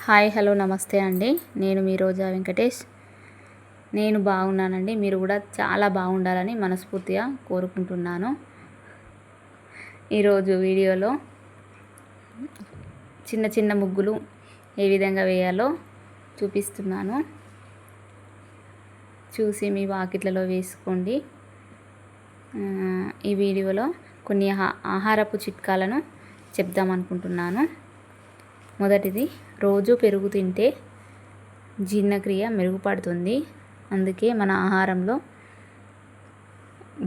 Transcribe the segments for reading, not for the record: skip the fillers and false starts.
Hi hello నమస్తే అండి. నేను మీ రోజా వెంకటేష్. నేను బాగున్నానండి. మీరు కూడా చాలా బాగుండాలని మనస్ఫూర్తిగా కోరుకుంటున్నాను. ఈరోజు వీడియోలో చిన్న చిన్న ముగ్గులు ఏ విధంగా వేయాలో చూపిస్తున్నాను. చూసి మీ వాకిట్లలో వేసుకోండి. ఈ వీడియోలో కొన్ని ఆహారపు చిట్కాలను చెప్దామనుకుంటున్నాను. మొదటిది, రోజు పెరుగు తింటే జీర్ణక్రియ మెరుగుపడుతుంది. అందుకే మన ఆహారంలో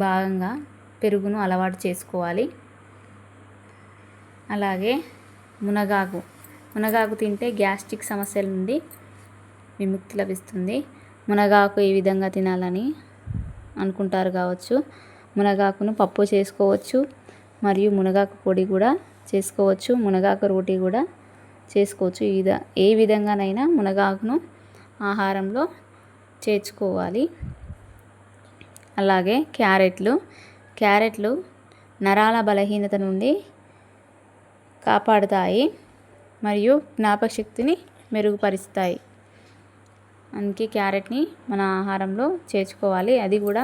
భాగంగా పెరుగును అలవాటు చేసుకోవాలి. అలాగే మునగాకు తింటే గ్యాస్ట్రిక్ సమస్యల నుండి విముక్తి లభిస్తుంది. మునగాకు ఏ విధంగా తినాలని అనుకుంటారు కావచ్చు. మునగాకును పప్పు చేసుకోవచ్చు, మరియు మునగాకు పొడి కూడా చేసుకోవచ్చు, మునగాకు రోటీ కూడా చేసుకోవచ్చు. ఏ విధంగానైనా మునగాకును ఆహారంలో చేర్చుకోవాలి. అలాగే క్యారెట్లు నరాల బలహీనత నుండి కాపాడుతాయి మరియు జ్ఞాపకశక్తిని మెరుగుపరుస్తాయి. అందుకే క్యారెట్ని మన ఆహారంలో చేర్చుకోవాలి. అది కూడా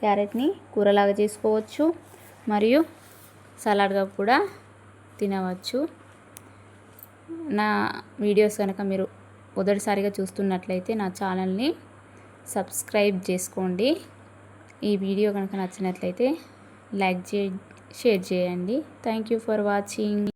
క్యారెట్ని కూరలాగా చేసుకోవచ్చు మరియు సలాడ్గా కూడా తినవచ్చు. నా వీడియోస్ కనుక మీరు మొదటిసారిగా చూస్తున్నట్లయితే నా ఛానల్ని సబ్స్క్రైబ్ చేసుకోండి. ఈ వీడియో కనుక నచ్చినట్లయితే లైక్ షేర్ చేయండి. Thank you for watching.